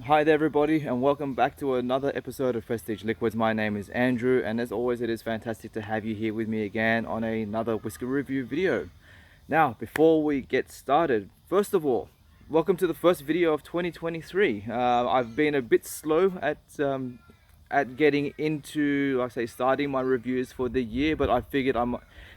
Hi there everybody, and welcome back to another episode of Prestige Liquids. My name is Andrew, and as always it is fantastic to have you here with me again on another whiskey review video. Now, before we get started, first of all, welcome to the first video of 2023. I've been a bit slow at getting into, like I say, starting my reviews for the year, but I figured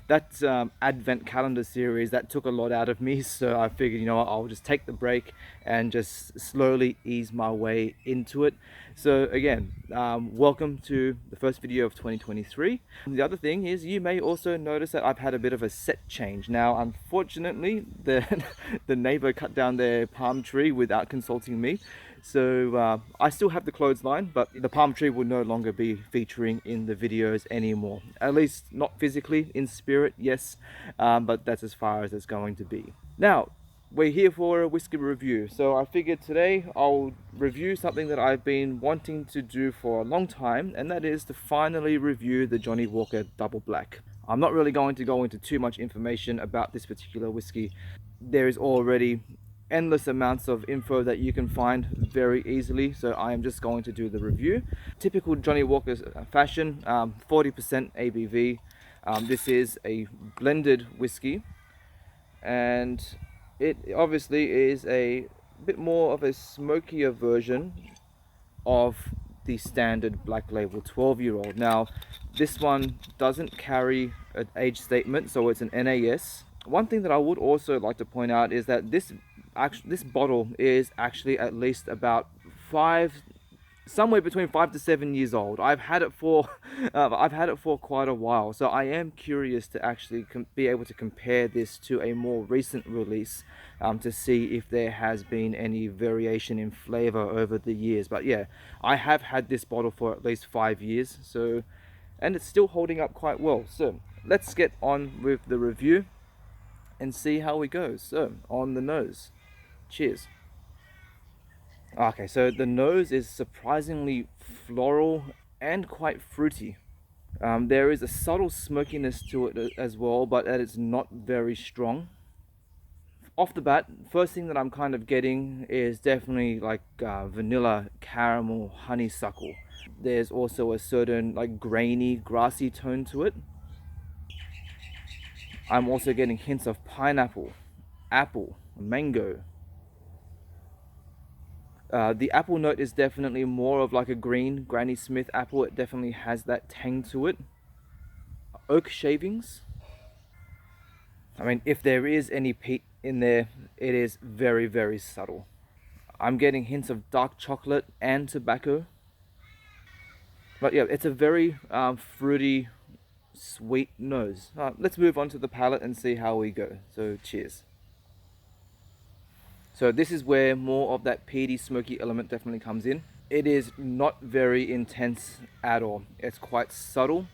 that advent calendar series that took a lot out of me, so I figured, you know what, I'll just take the break and just slowly ease my way into it. So again, welcome to the first video of 2023. The other thing is, you may also notice that I've had a bit of a set change. Now, unfortunately, the neighbor cut down their palm tree without consulting me. So I still have the clothesline, but the palm tree will no longer be featuring in the videos anymore. At least not physically, in spirit, yes, but that's as far as it's going to be. Now, we're here for a whiskey review, so I figured today I'll review something that I've been wanting to do for a long time, and that is to finally review the Johnnie Walker Double Black. I'm not really going to go into too much information about this particular whiskey. There is already endless amounts of info that you can find very easily, so I am just going to do the review. Typical Johnnie Walker fashion, 40% ABV. This is a blended whiskey, and it obviously is a bit more of a smokier version of the standard black label 12-year-old. Now, this one doesn't carry an age statement, so it's an NAS. One thing that I would also like to point out is that this bottle is actually at least about somewhere between 5 to 7 years old. I've had it for quite a while, so I am curious to actually be able to compare this to a more recent release, to see if there has been any variation in flavor over the years. But yeah, I have had this bottle for at least 5 years, so, and it's still holding up quite well. So let's get on with the review and see how we go. So, on the nose, cheers. Okay, so the nose is surprisingly floral and quite fruity. There is a subtle smokiness to it as well, but that is not very strong. Off the bat, first thing that I'm kind of getting is definitely like vanilla, caramel, honeysuckle. There's also a certain like grainy, grassy tone to it. I'm also getting hints of pineapple, apple, mango. The apple note is definitely more of like a green Granny Smith apple. It definitely has that tang to it. Oak shavings. I mean, if there is any peat in there, it is very, very subtle. I'm getting hints of dark chocolate and tobacco. But yeah, it's a very fruity, sweet nose. Let's move on to the palate and see how we go. So cheers. So this is where more of that peaty, smoky element definitely comes in. It is not very intense at all. It's quite subtle.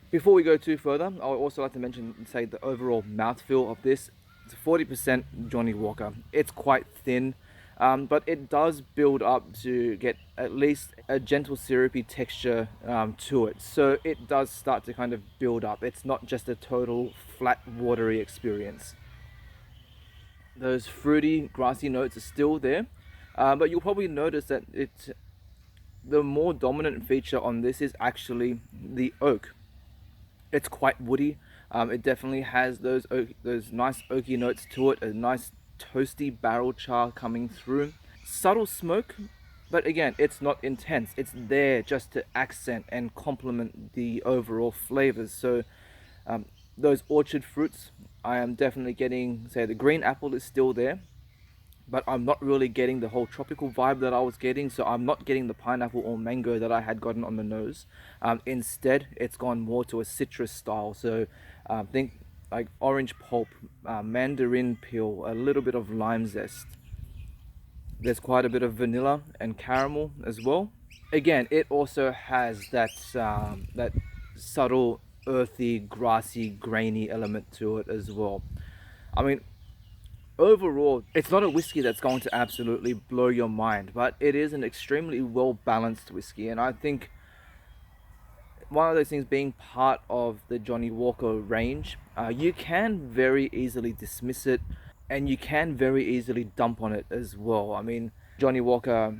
Before we go too further, I would also like to mention, say, the overall mouthfeel of this. It's 40% Johnnie Walker. It's quite thin, but it does build up to get at least a gentle syrupy texture to it. So it does start to kind of build up. It's not just a total flat, watery experience. Those fruity, grassy notes are still there, but you'll probably notice that the more dominant feature on this is actually the oak. It's quite woody. It definitely has those nice oaky notes to it, a nice toasty barrel char coming through. Subtle smoke, but again, it's not intense. It's there just to accent and complement the overall flavors. So those orchard fruits, I am definitely getting, say, the green apple is still there, but I'm not really getting the whole tropical vibe that I was getting. So I'm not getting the pineapple or mango that I had gotten on the nose. Instead, it's gone more to a citrus style. So think like orange pulp, mandarin peel, a little bit of lime zest. There's quite a bit of vanilla and caramel as well. Again, it also has that subtle, earthy, grassy, grainy element to it as well. I mean, overall, it's not a whiskey that's going to absolutely blow your mind, but it is an extremely well balanced whiskey. And I think one of those things, being part of the Johnnie Walker range, you can very easily dismiss it, and you can very easily dump on it as well. I mean, Johnnie Walker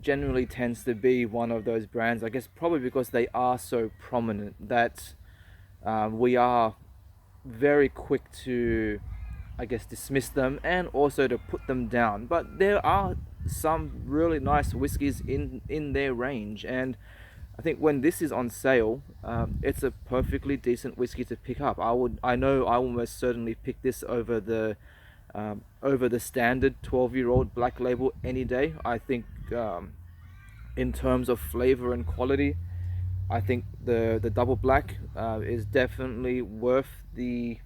generally tends to be one of those brands, I guess probably because they are so prominent, that we are very quick to, I guess, dismiss them and also to put them down. But there are some really nice whiskies in their range, and I think when this is on sale, it's a perfectly decent whiskey to pick up. I know I will most certainly pick this over the standard 12-year-old black label any day. I think in terms of flavor and quality, I think the double black is definitely worth the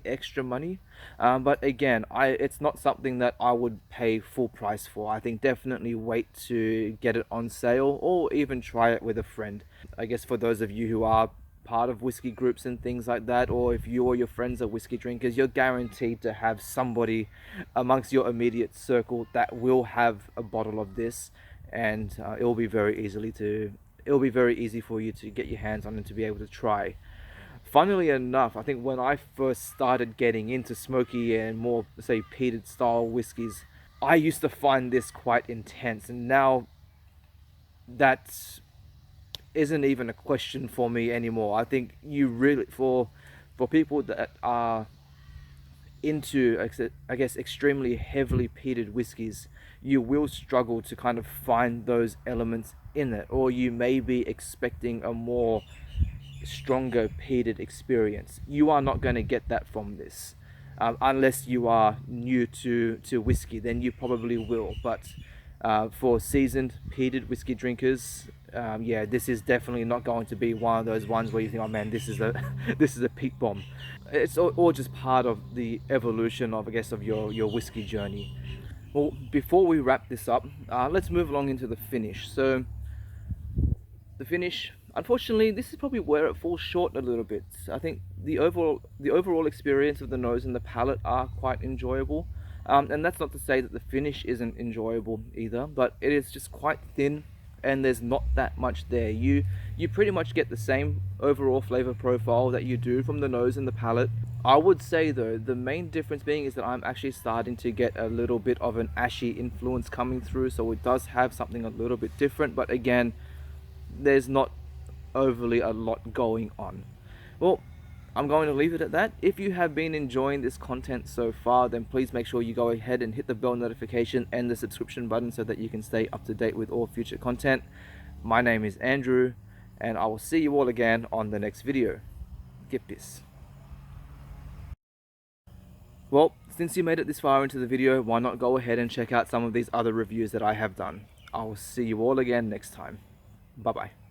extra money. But again, it's not something that I would pay full price for. I think definitely wait to get it on sale, or even try it with a friend. I guess for those of you who are part of whiskey groups and things like that, or if you or your friends are whiskey drinkers, you're guaranteed to have somebody amongst your immediate circle that will have a bottle of this, and it'll be very easy for you to get your hands on and to be able to try. Funnily enough, I think when I first started getting into smoky and more, say, peated style whiskies, I used to find this quite intense, and now that isn't even a question for me anymore. I think you really, for people that are into, I guess, extremely heavily peated whiskies, you will struggle to kind of find those elements in it, or you may be expecting a more stronger peated experience. You are not going to get that from this, unless you are new to whiskey. Then you probably will. But for seasoned peated whiskey drinkers, yeah, this is definitely not going to be one of those ones where you think, oh man, this is a this is a peak bomb. It's all just part of the evolution of, I guess, of your whiskey journey. Well, before we wrap this up, let's move along into the finish. So the finish, unfortunately, this is probably where it falls short a little bit. I think the overall experience of the nose and the palate are quite enjoyable, and that's not to say that the finish isn't enjoyable either, but it is just quite thin, and there's not that much there. You pretty much get the same overall flavor profile that you do from the nose and the palate. I would say though, the main difference being is that I'm actually starting to get a little bit of an ashy influence coming through, so it does have something a little bit different, but again, there's not overly a lot going on. Well, I'm going to leave it at that. If you have been enjoying this content so far, then please make sure you go ahead and hit the bell notification and the subscription button so that you can stay up to date with all future content. My name is Andrew, and I will see you all again on the next video. KIPPIS. Well, since you made it this far into the video, why not go ahead and check out some of these other reviews that I have done. I will see you all again next time. Bye bye.